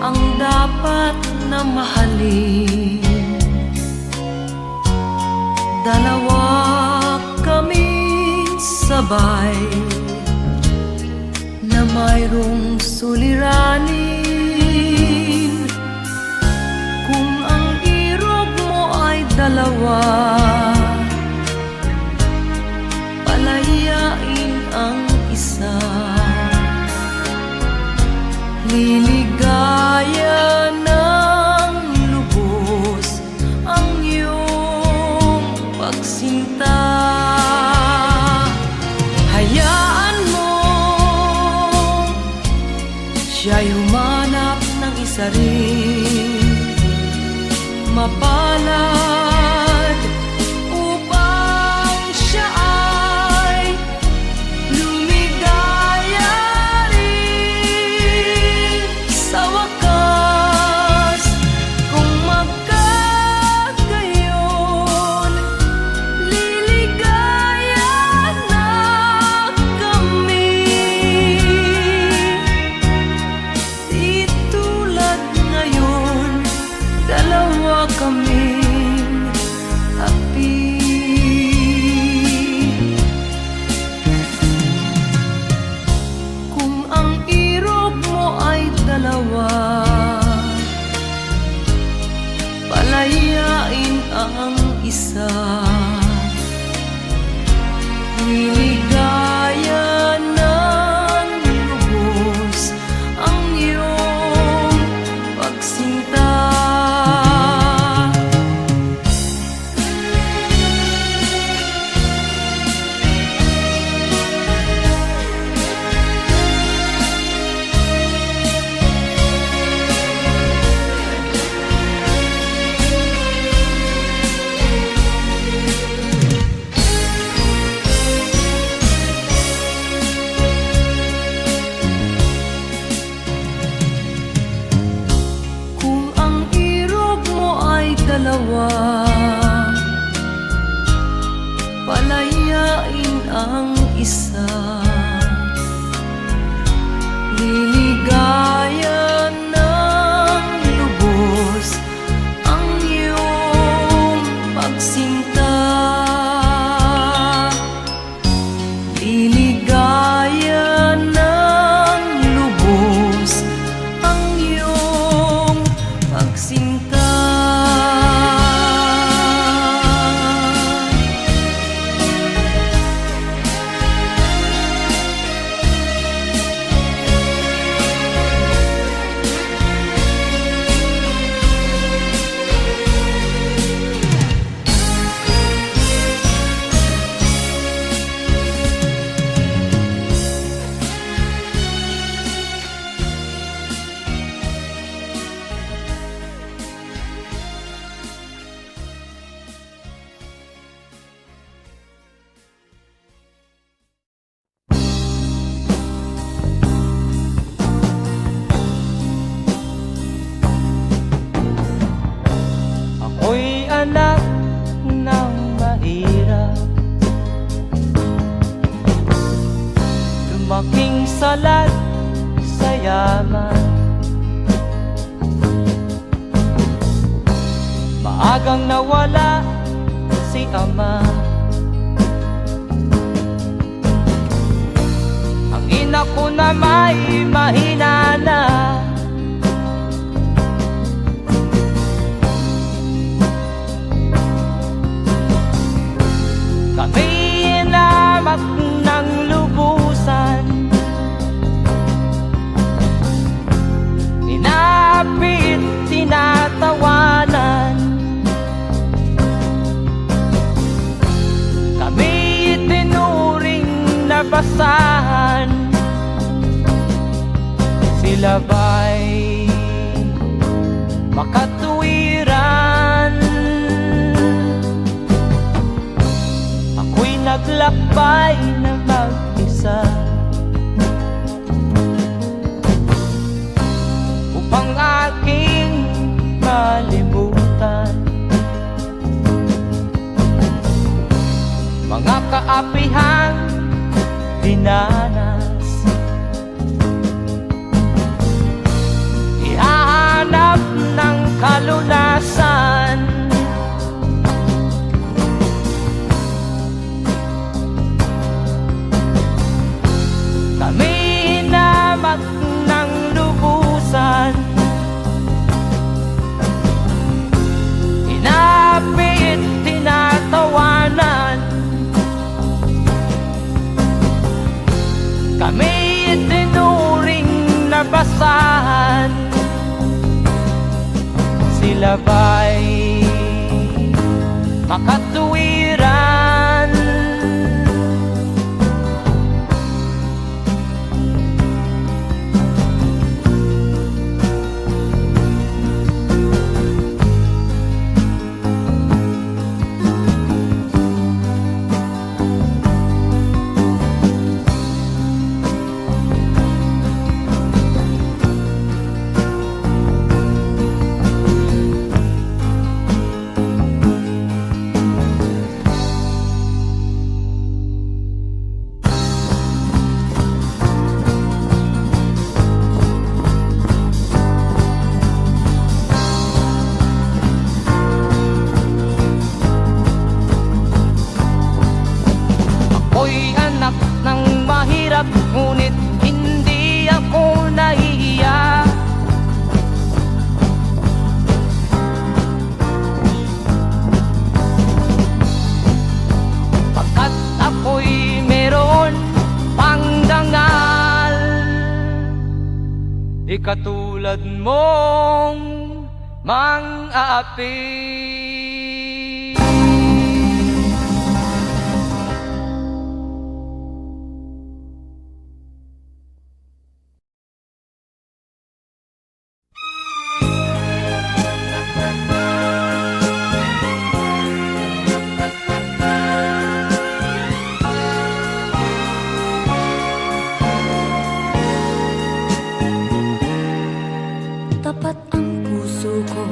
ang dapat na mahalin. Dalawa kaming sabay na mayroong suliranin. Kung ang irog mo ay dalawa, palayain ang isa. Liligaya ng lubos ang iyong pagsinta. Hayaan mo siya'y humanap ng isa rin mapalad upang siya ay lumigaya rin sa wakas. Kung magkagayon, liligaya na kami. Di tulad ngayon, dalawa kaming api. Kung ang irog mo ay dalawa, palayain ang isa. Liligaya ng lubos ang iyong pagsinta. Kung ang irog mo ay dalawa, palayain ang isa. Liligaya ng lubos ang iyong pagsinta. Liligaya ng lubos ang iyong pagsinta. Ako'y anak ng mahirap, lumaking salat sa yaman. Maagang nawala si ama, ang ina ko na may mahina na. Kami inamak ng lubusan, inapit, tinatawanan. Kami itinuring na basahan, sila ba'y makatuwiran? Ako'y naglakbay na mag-isa upang aking malimutan mga kaapihang dinanas. Ihahangin Kami itinuring na basahan, sila ba'y makatuwiran? Ako'y anak ng mahirap, ngunit hindi ako nahihiya. Pagkat ako'y meron pang dangal, di katulad mong mang-aapi. Tapat ang puso ko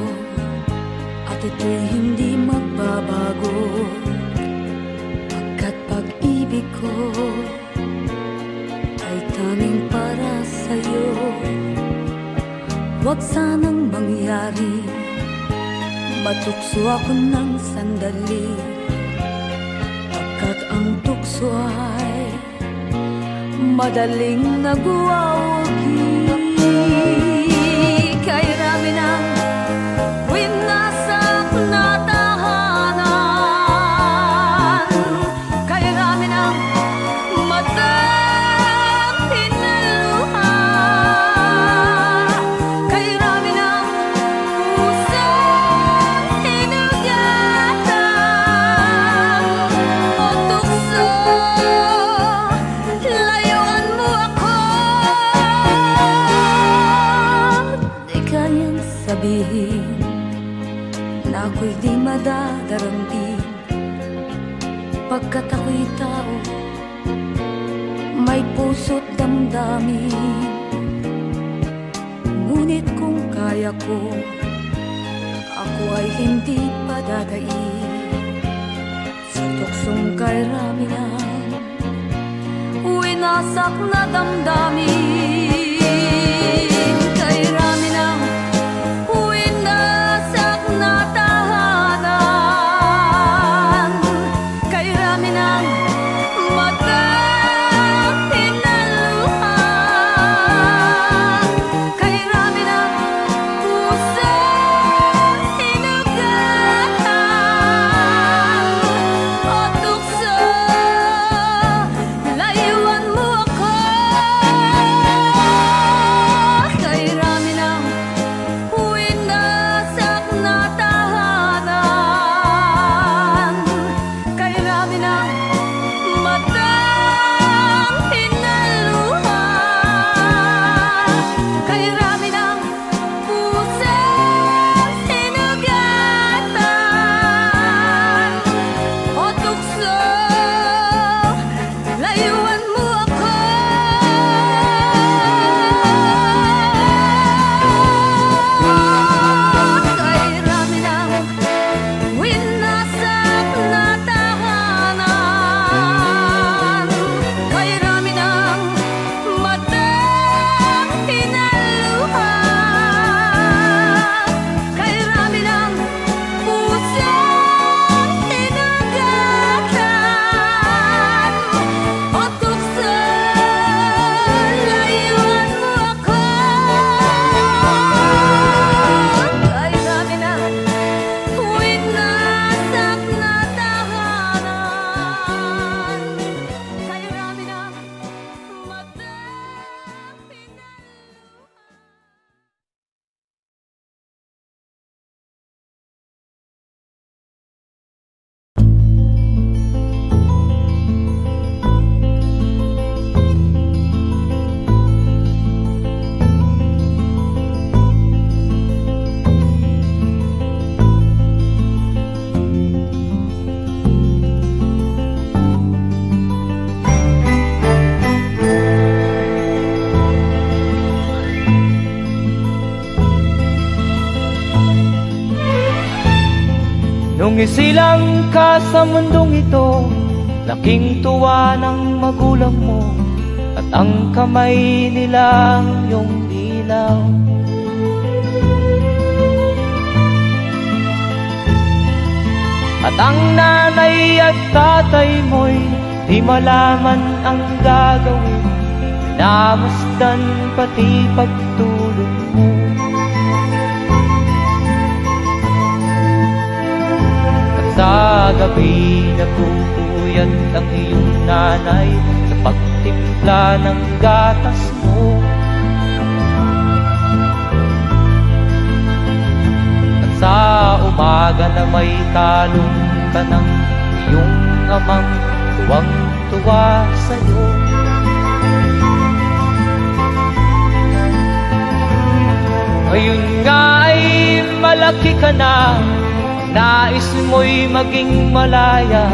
at ito'y hindi magbabago, pagkat pag-ibig ko ay tanging para sa'yo. Huwag sanang mangyari matukso ako ng sandali, pagkat ang tukso ay madaling nagwawagi. Kay rami ng winasak na tahanan, kay rami ng matang hinaluha, kay rami ng pusong hinugatan. O tukso, layuan mo ako. Di kayang sabihin na ako'y di madadarambin, pagkat ako'y tao, may puso't damdamin. Ngunit kung kaya ko, ako ay hindi padadaig sa tuksong kay rami ng winasak na damdamin. Kay rami ng winasak na tahanan, kay rami ng matang hinaluha, kay rami ng pusong hinugatan. O tukso, layuan mo ako. Kung isilang ka sa mundong ito, laking tuwa ng magulang mo, at ang kamay nila yung ilaw. At ang nanay at tatay mo'y di malaman ang gagawin, namasdan pati pagtulog mo. At sa gabi nagpupuyat ang iyong nanay sa pagtimpla ng gatas mo. At sa umaga na may kalong ka ng iyong amang tuwang-tuwa sa'yo. Ngayon nga ay malaki ka na, nais mo'y maging malaya,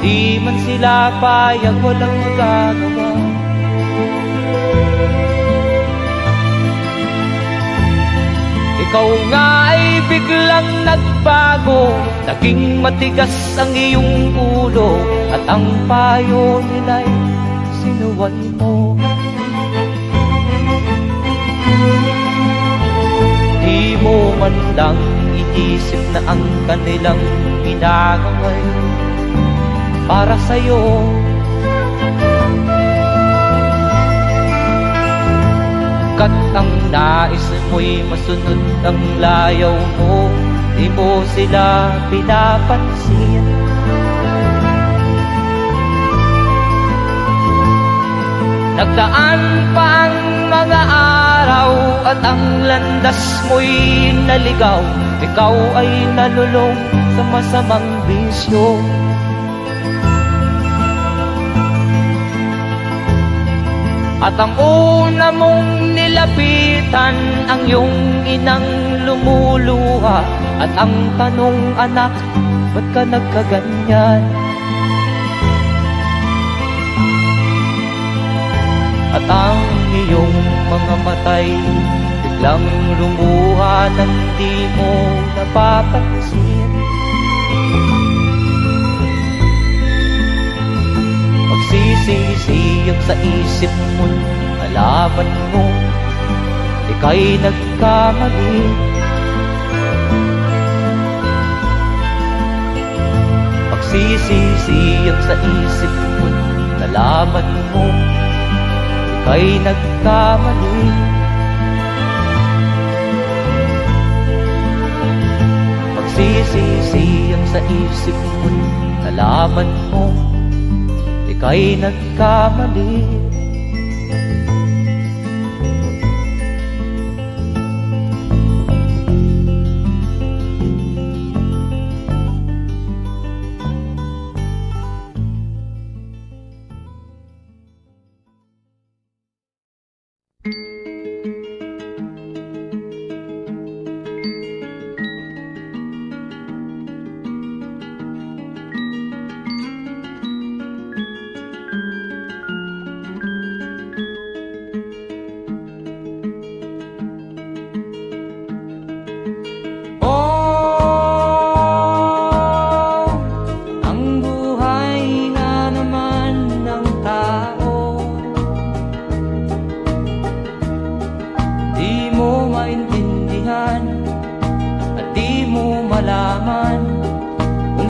di man sila payag, walang magagawa. Ikaw nga ay biglang nagbago, naging matigas ang iyong ulo, at ang payo nila'y sinuway mo. Di mo man lang iisip na ang kanilang ginagaway para sa'yo. Kat ang nais mo'y masunod ang layaw mo, di mo sila pinapansin. Nagdaan pa ang mga araw at ang landas mo'y naligaw, ikaw ay nalulong sa masamang bisyo. At ang una mong nilapitan ang iyong inang lumuluha, at ang tanong, anak, ba't ka nagkaganyan? At ang iyong mga matay biglang lumuha nang di mo napapansin. Magsisisiyag sa isip mo, nalaman mo ika'y nagkamali. Magsisisiyag sa isip mo, nalaman mo ika'y nagkamali. Magsisisiyag sa isip mo, nalaman mo ika'y nagkamali.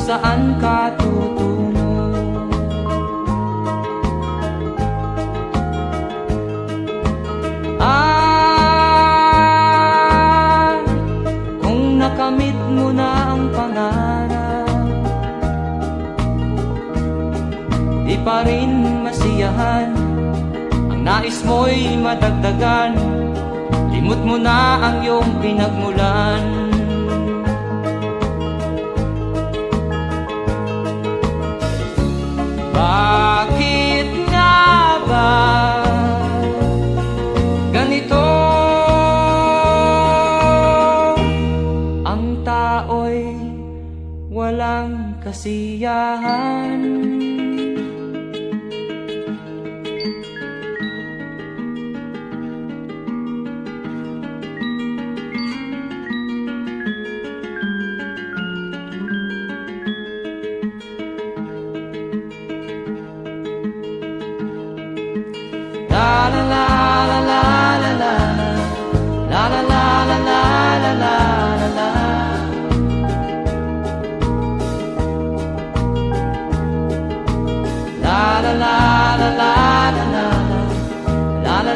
Saan ka tutungo? Kung nakamit mo na ang pangarap, di pa rin masiyahan. Ang nais mo'y madagdagan, limot mo na ang iyong pinagmulan. Bakit nga ba ganito? Ang tao'y walang kasiyahan.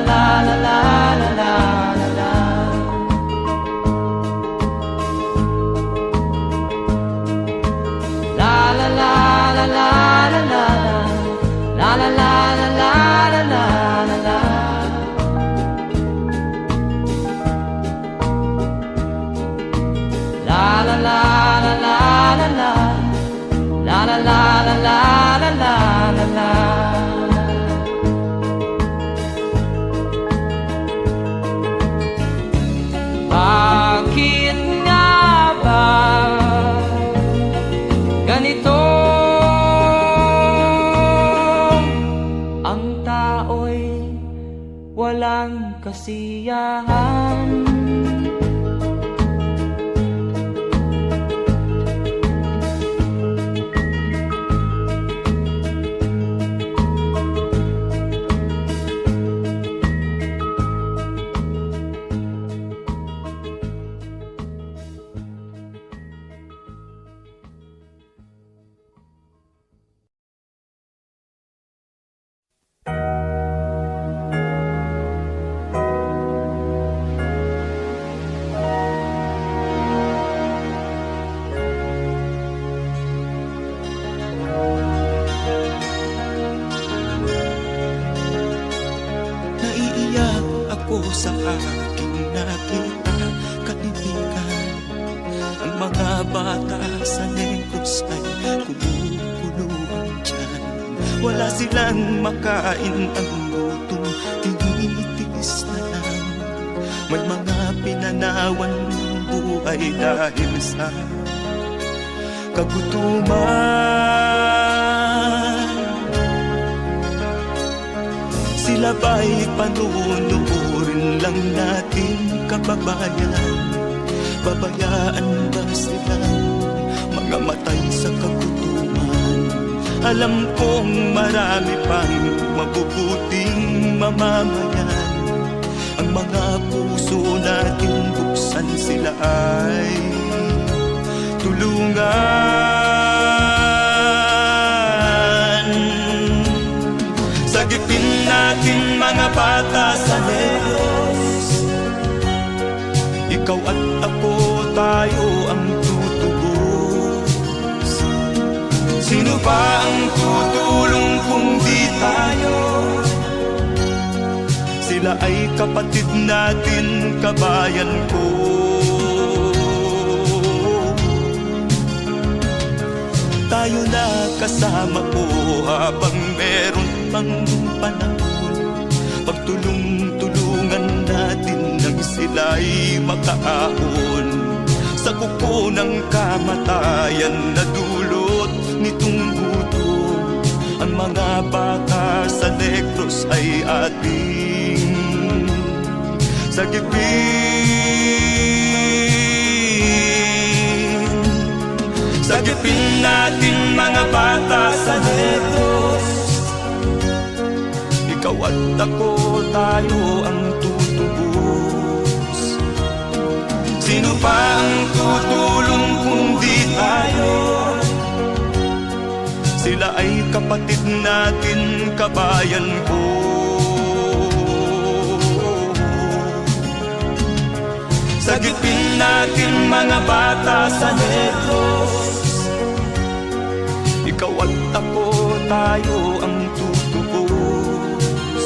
la la la la la la la la. La la la la la la la la la la la la la la la. La la la la la la la. La la la la la la la la la. Bakit nga ba ganito? Ang tao'y walang kasiyahan. Naiiyak ako sa aking nakita, kaibigan. Ang mga bata sa Negros ay kumukuluan dyan. Wala silang makain, ang gutom tinitiis na lang. May mga pinanawan ng buhay dahil sa kagutuman. Sila ba'y panunurin lang natin, kababayan? Babayaan ba silang mga matay sa kagutuman? Alam kong marami pang mabubuting mamamayan. Ang mga puso natin buksan, sila ay tulungan. Sagipin natin mga bata sa Negros. Ikaw at ako, tayo ang tutubos. Sino ba ang tutulong kung di tayo? Sila ay kapatid natin, kabayan ko. Tayo na kasama ko habang meron pang panahon. Pagtulong-tulungan natin nang sila'y makaahon sa kuko ng kamatayan na dulot nitong gutom. Ang mga bata sa Negros ay ating sagipin. Sagipin natin mga bata sa Negros. Ikaw at ako, tayo ang tutubos. Sino pa ang tutulong kung di tayo? Sila ay kapatid natin, kabayan ko. Sagipin natin mga bata sa Negros. Ikaw at ako, tayo ang tutubos.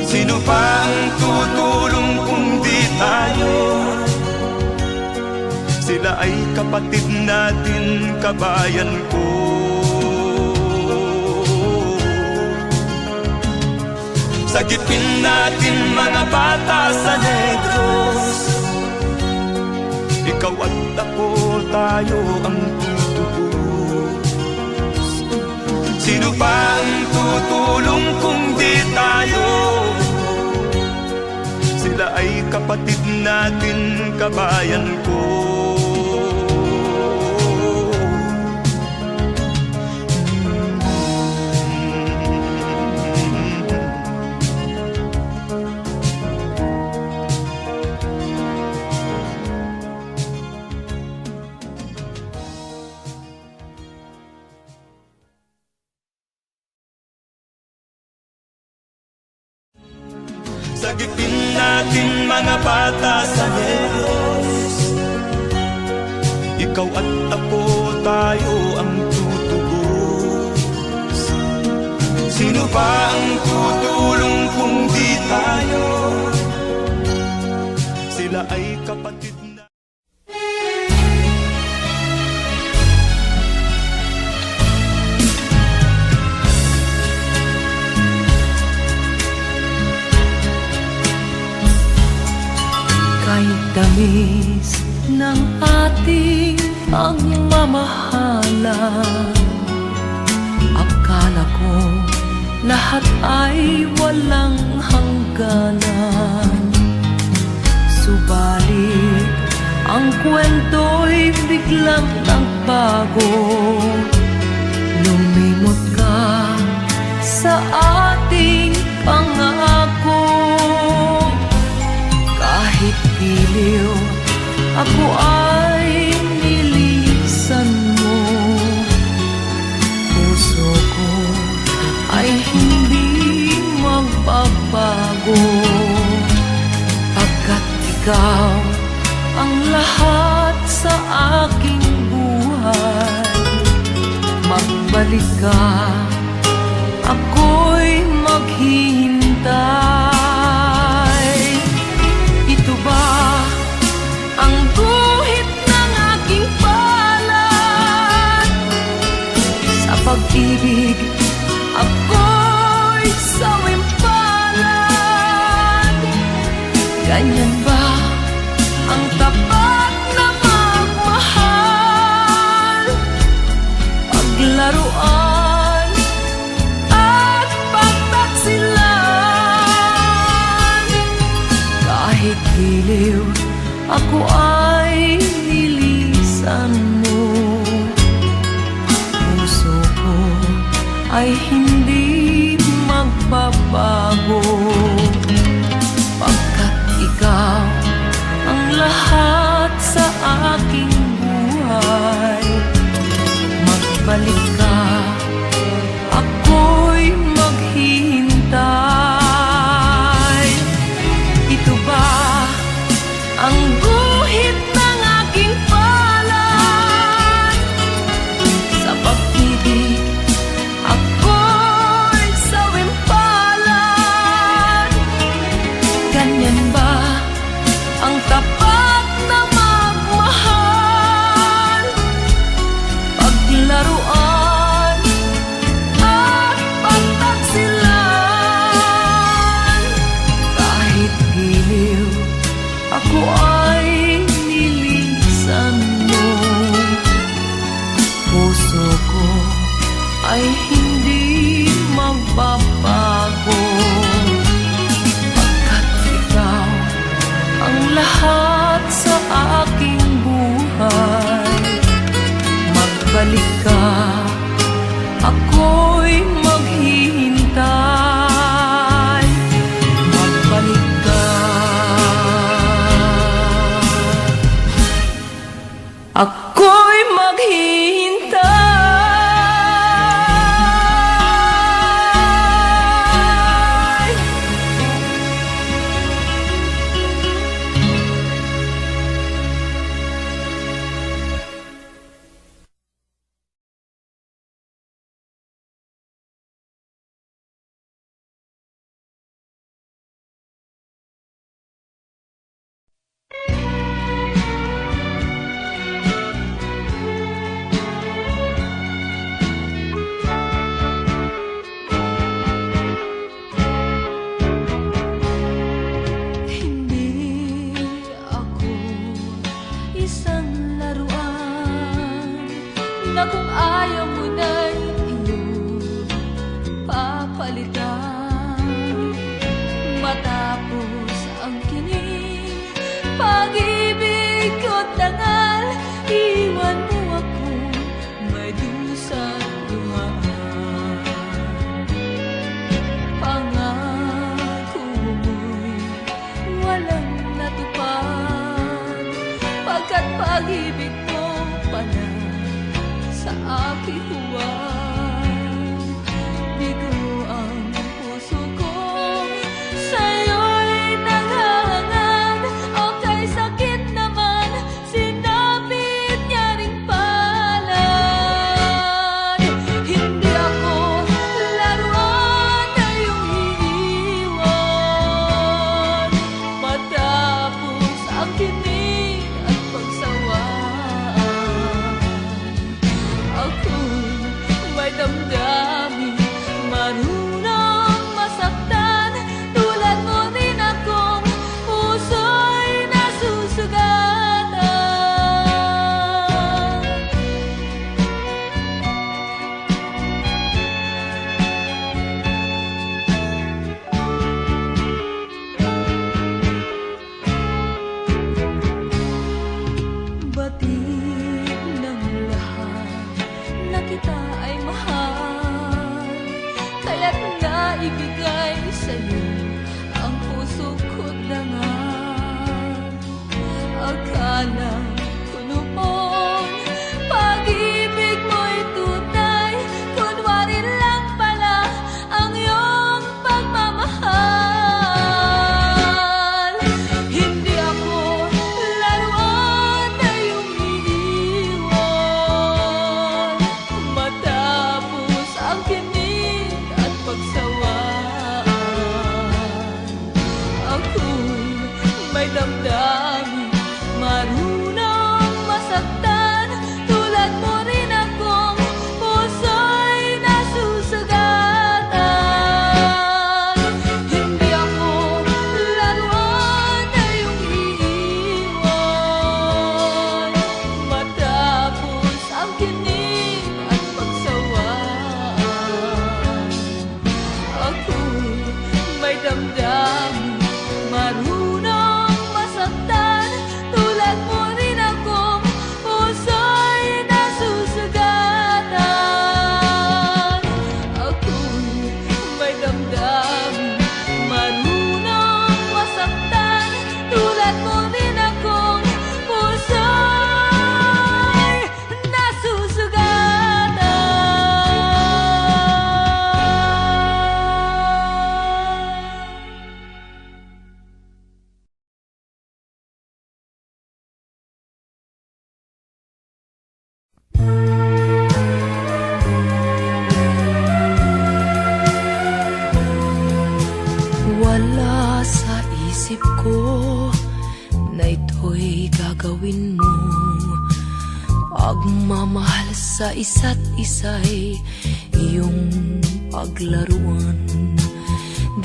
Sino pa ang tutulong kung di tayo? Sila ay kapatid natin, kabayan ko. Sagipin natin mga bata sa Negros. Ikaw at ako, tayo ang tutubos. Sino pa ang tutulong kung di tayo? Sila ay kapatid natin, kabayan ko. Sagipin natin mga bata sa Diyos. Ikaw at ako, tayo ang tutubos. Sino ba ang tutulong kung di tayo? Sila ay kapatid na. Kahit tamis ng ating pagmamahalan, akala ko lahat ay walang hangganan. Subalit ang kwento'y biglang nagbago. Lumimot ka sa ating pangako. Kahit giliw, ako ay nilisan mo. Puso ko ay hindi magbabago, pagkat ikaw ang lahat sa aking buhay. Magbalik ka, ako'y maghihintay. Ito ba ang guhit ng aking palad? Sa pag-ibig, ako'y sawimpalad. Ganyan ba ang tapat na magmahal? Paglaruan at pagtaksilan. Kahit giliw, ako ay nilisan mo. Puso ko ay hindi magbabago, pagkat ikaw ang lahat sa aking buhay. Magbalik ka, ako'y maghihintay. Ito ba ang guhit ng aking palad? Sa pag-ibig, ako'y wala sa isip ko na ito'y gagawin mo. Pagmamahal sa isa't isa'y iyong paglaruan.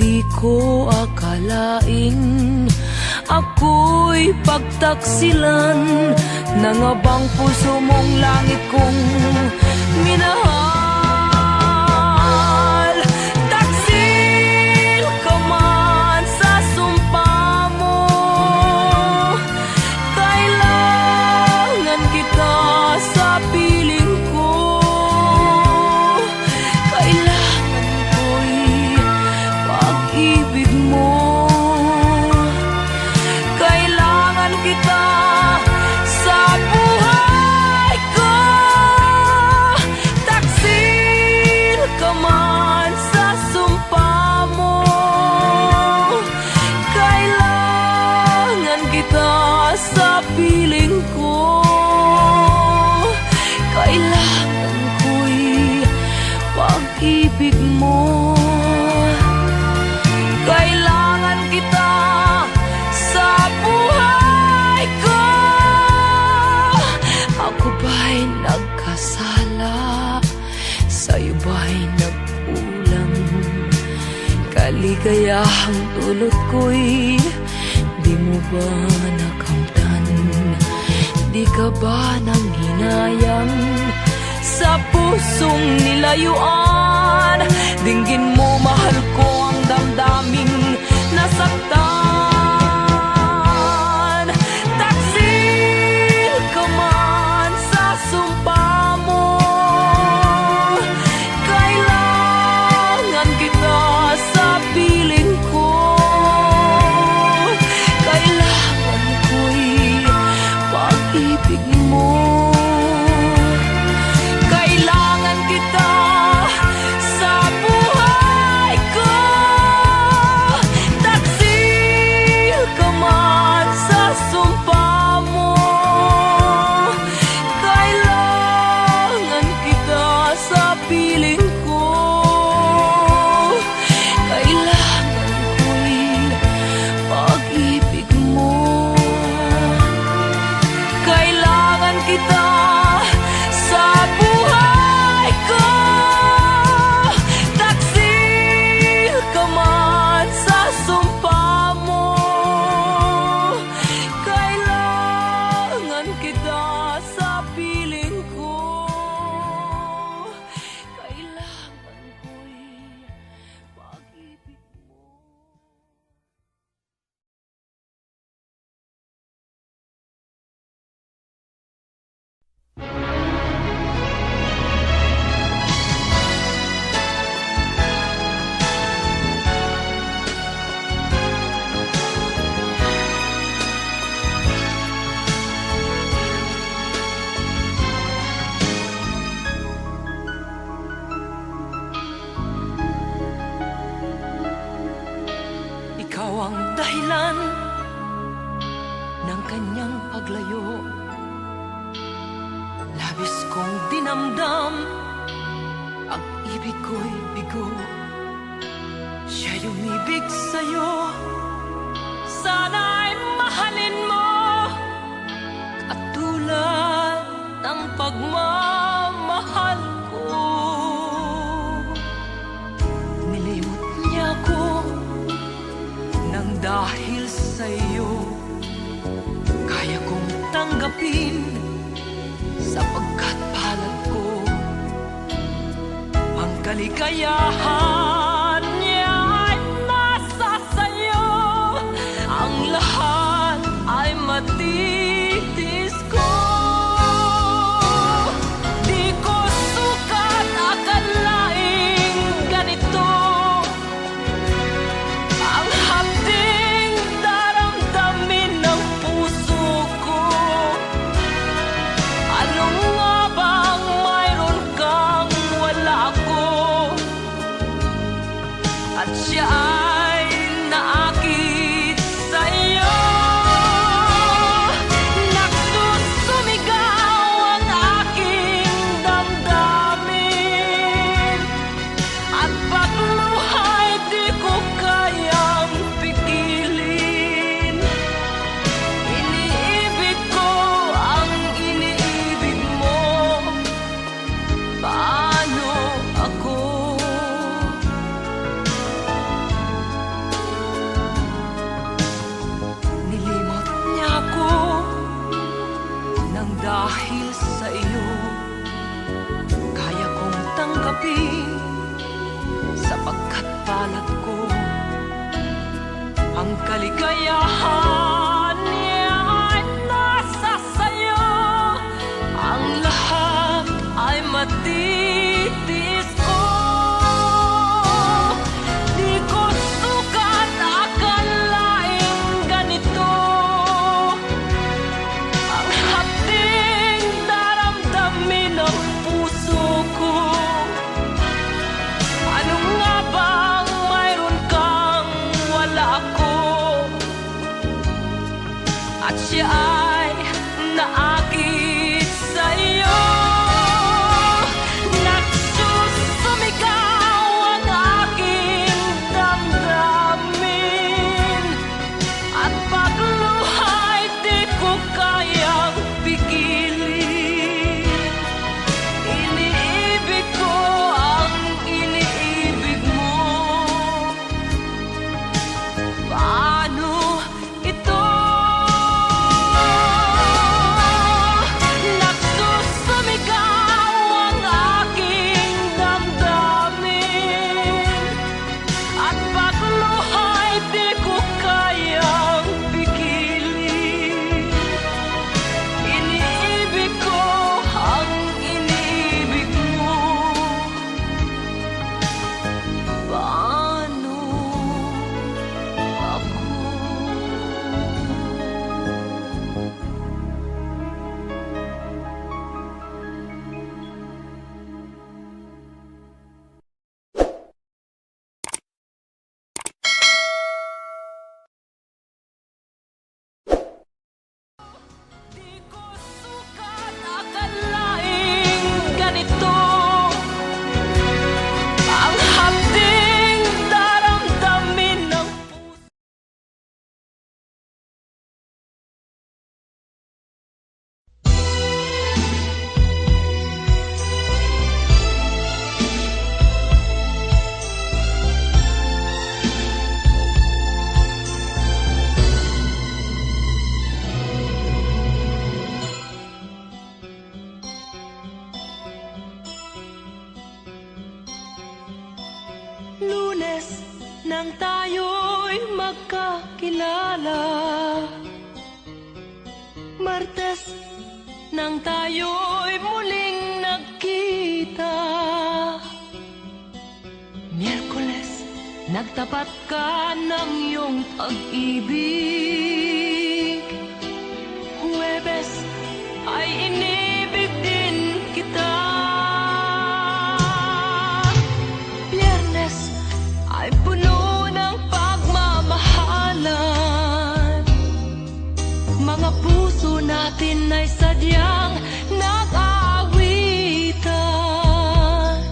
Di ko akalain ako'y pagtaksilan ng abang puso mong langit kong minahal. Taksil ka man sa sumpa mo, kailangan kita sa piling ko. Kailangan ko'y pag-ibig mo. Kailangan kita sa buhay ko. Taksil ka man sa sumpa mo, kailangan kita sa piling ko. Kailangan ko'y pag-ibig mo. Kailangan kita sa buhay ko. Ako ba'y nagkasala? Sa'yo ba'y nagkulang? Kaligayahang dulot ko'y di mo ba nakamtan? Di ka ba nang hinayang sa pusong nilayuan? Dinggin mo, mahal ko, ang damdaming nasaktan. Taksil ka man sa sumpa mo, kailangan kita sa piling ko. Kailangan ko'y pag-ibig mo. Kailangan kita sa buhay ko. Taksil ka man sa sumpa mo, kailangan kita sa piling ko. Kailangan ko'y pag-ibig mo. Kailangan kita sa buhay ko. Taksil ka man sa sumpa mo, kailangan kita sa piling ko. Kailangan ko'y pag-ibig mo. Ikaw ang dahilan ng kanyang paglayo. Labis kong dinamdam, ang ibig ko'y bigo. Siya'y umibig sa'yo, sana'y mahalin mo, katulad ng pagmamahal ko. Nilimot niya ko nang dahil sa'yo, kaya kong tanggapin sapagkat palad ko. Ang kaligayahan niya ay nasa sa'yo, ang lahat ay matitis ko. Di ko sukat akalaing ganito ang hapding daramdamin ng puso ko. Ano nga bang mayroon kang wala ko? Ang kaligayahan niya ay nasa sayo. Ang lahat ay matitiis ko. Di ko sukat akalaing ganito ang hapding daramdamin ng puso ko. Ano nga bang mayroon kang wala ako? At siya ay naakit sa'yo. Nagsusumigaw ang aking damdamin, at pagluha'y di ko kayang pigilin. Iniibig ko ang iniibig mo. Paano ito? Nagsusumigaw ang aking damdamin, at pagluha'y di ko kayang pigilin. Iniibig ko ang iniibig mo. Paano ako? Di ko sukat akalaing ganito ang hapding daramdamin ng puso. Lunes nang tayo'y magkakilala, Martes nang tayo'y muling nagkita, Miyerkules nagtapat ka ng iyong pag-ibig, Huwebes ay inibig din kita, Biyernes ay puno ng pagmamahalan. Mga puso natin ay sadyang nag-aawitan.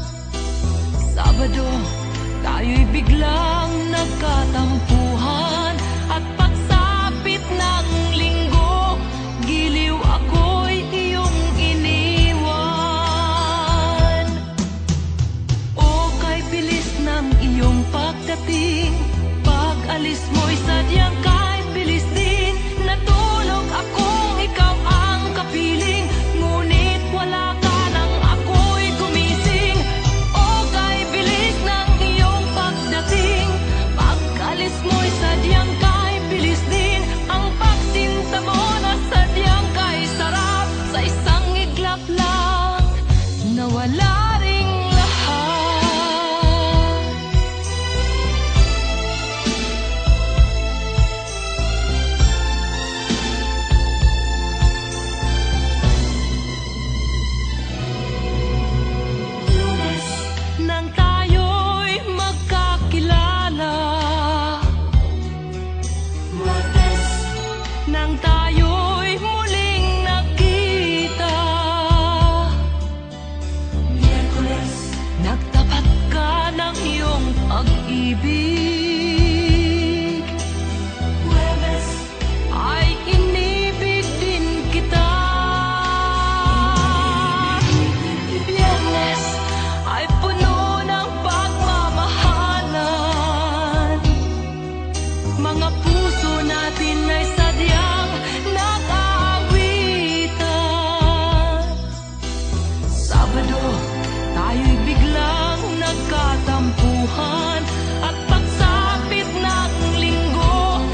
Sabado, tayo'y biglang nagkatampuhan, at pagsapit ng linggo, giliw ako'y iyong iniwan. O kay bilis ng iyong pagdating, pag-alis mo'y sadyang kay bilis din. Natulog akong ikaw ang kapiling, ngunit wala ka nang ako'y gumising. O kay bilis ng iyong pagdating, pag-alis mo'y sadyang kay bilis din. Ang pagsinta mo na sadyang kay sarap, sa isang iglap lang nawala ring lahat. Lunes nang tayo'y magkakilala, Martes nang tayo'y muling nagkita, Miyerkules nagtapat ka ng iyong pag-ibig, Huwebes ay inibig din kita, Biyernes ay puno ng pagmamahalan. Mga puso natin ay sadyang nag-aawitan. Sabado, tayo'y biglang nagkatampuhan, at pagsapit ng linggo,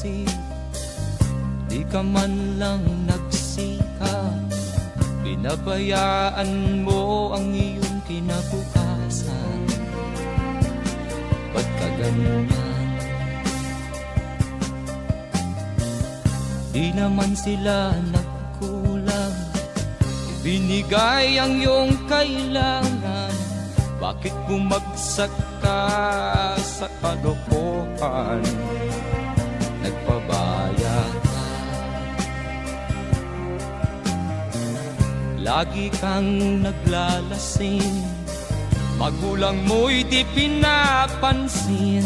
pansin, di ka man lang nagsikap. Pinabayaan mo ang iyong kinabukasan. Ba't ka ganyan? Di naman sila nagkulang, ibinigay ang iyong kailangan. Bakit bumagsak ka sa kalokohan? Nagpabaya ka, lagi kang naglalasing. Magulang mo'y di pinapansin,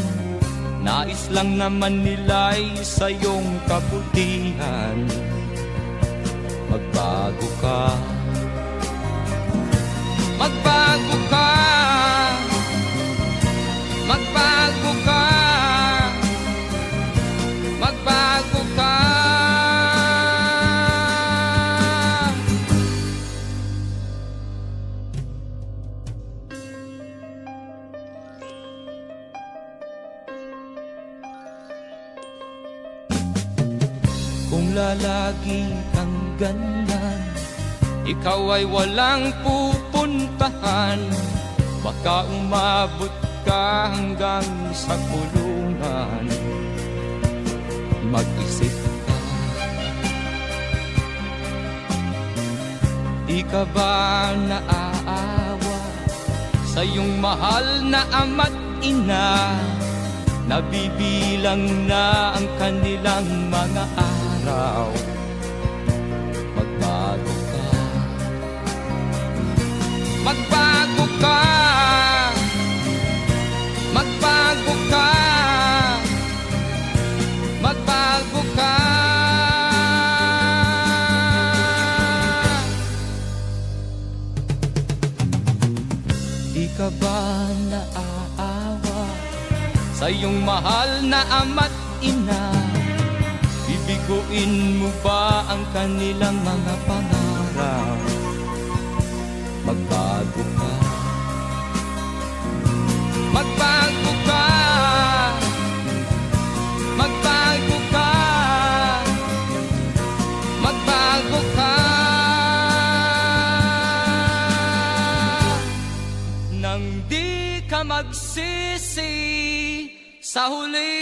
nais lang naman nila'y sa iyong kabutihan. Magbago ka, magbago ka, magbago ka, magbago ka. Kung lalagi kang ganyan, ikaw ay walang pupuntahan. Baka umabot ka hanggang sa kulungan. Mag-isip ka, di ka ba naaawa sa iyong mahal na ama't ina? Nabibilang na ang kanilang mga araw. Magbago ka, magbago ka, magbago ka, magbago ka. Di ka ba naaawa sa iyong mahal na ama't ina? Bibiguin mo ba ang kanilang mga pangarap? Magbago ka, magbago ka, magbago ka, magbago ka. Nang di ka magsisi sa huli.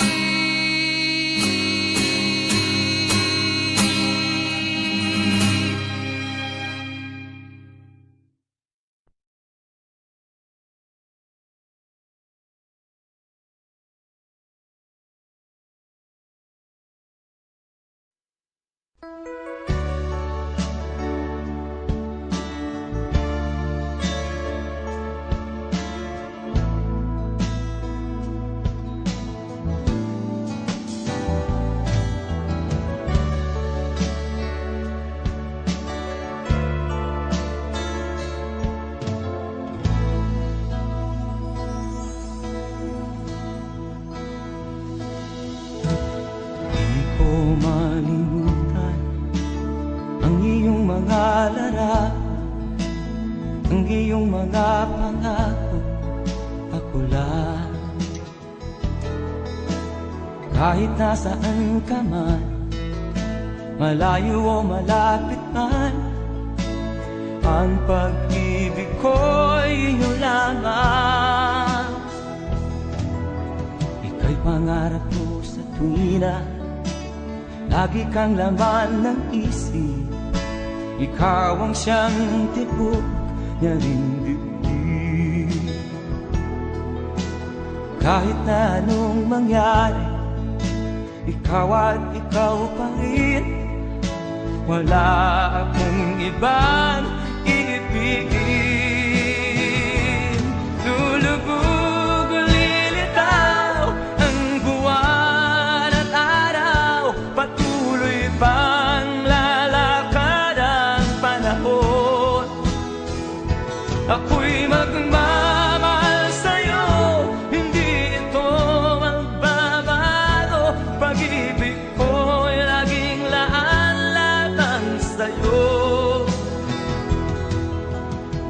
Malimutan ang iyong mga larawan, ang iyong mga pangako, ako lang. Kahit nasaan ka man, malayo o malapit man, ang pag-ibig ko'y iyo lamang. Ika'y pangarap ko sa tuwina, lagi kang laman ng isip. Ikaw ang siyang tibok niya ring dibdib. Kahit na anong mangyari, ikaw at ikaw pa rin. Wala akong ibang iibigin. Lulubog o lilitaw ang buwan at araw, patuloy pang lalakad ang panahon. Ako'y magmamahal sa'yo, hindi ito magbabago. Pag-ibig ko'y laging laan-latang sa'yo.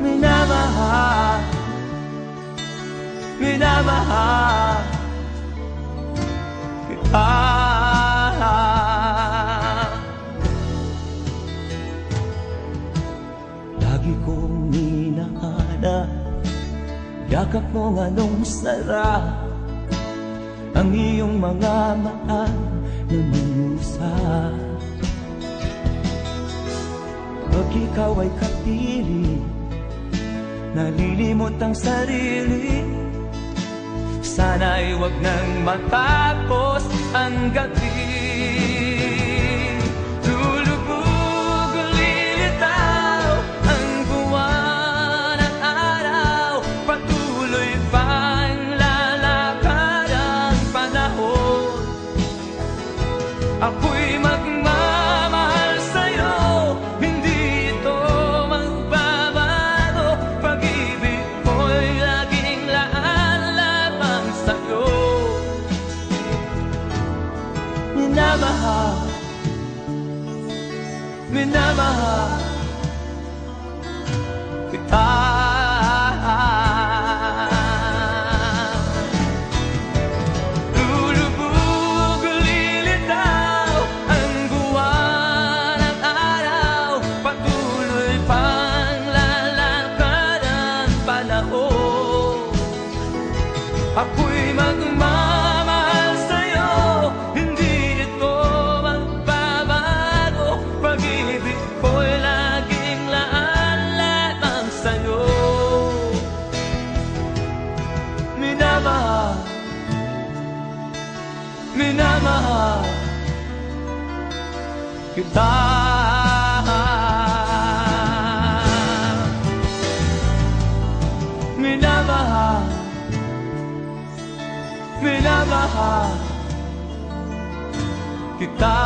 Minamahal, minamahal kita. yakap mo anong sarap, ang iyong mga mata namimusap. Pag ikaw ay kapiling, nalilimot ang sarili. Sana'y wag nang matapos ang gabi. Lulubog o lilitaw ang buwan at araw, patuloy pang lalakad ang panahon. Ako'y magmamahal sa'yo, hindi ito magbabago. Pag-ibig ko'y laging laan lamang sa'yo. Minamahal, minamahal kita. Lulubog o lilitaw ang buwan at araw, patuloy pang lalakad ang panahon. Ako'y magmamahal sa'yo, hindi ito magbabago. Pag-ibig ko'y laging laan lamang sa'yo. Minamahal, minamahal kita. Minamahal, minamahal kita.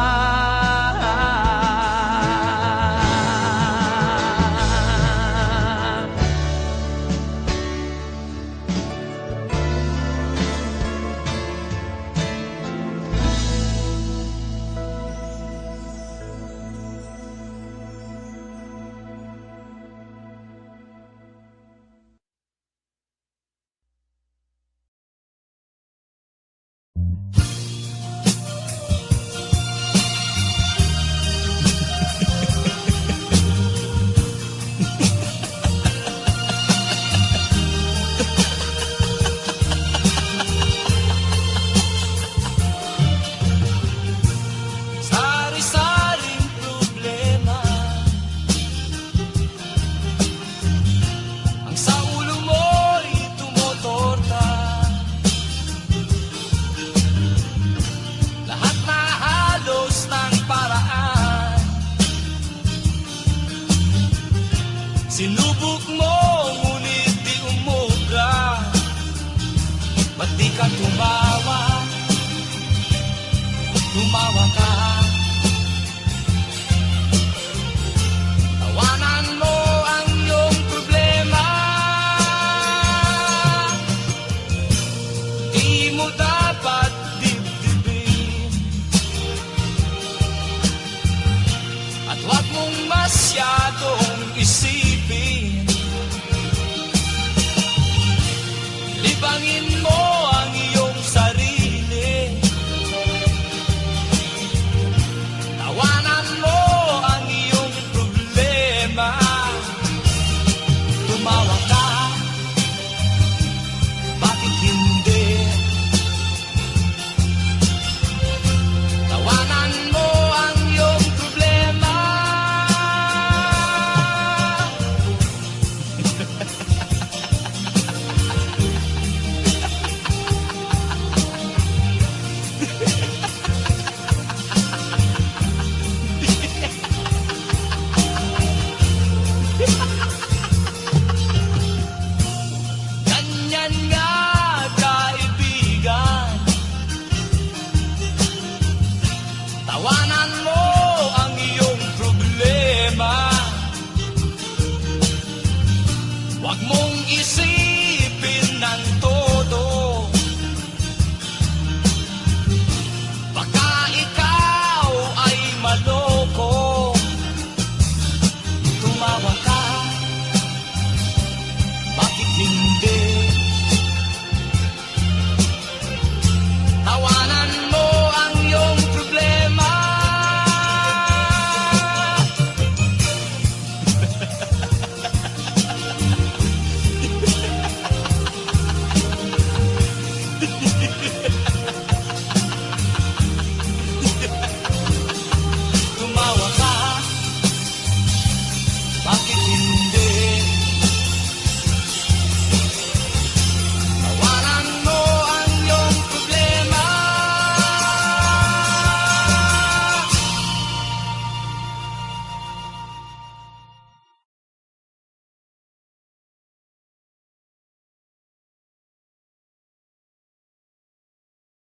Sari-saring problema ang sa ulo mo'y tumutorta. Lahat na halos ng paraan, sinubok mo ngunit di umubra. Ba't di ka tumawa? Tumawa ka. Tawanan mo ang iyong problema. Di mo dapat dibdibin, at huwag mong masyadong isipin. Libangin mo ang iyong sarili. Tawanan mo ang iyong problema. Tumawa ka, bakit hindi? Tawanan mo ang iyong problema. Ganyan nga, kaibigan. Tawanan mo ang iyong problema. Huwag mong isipin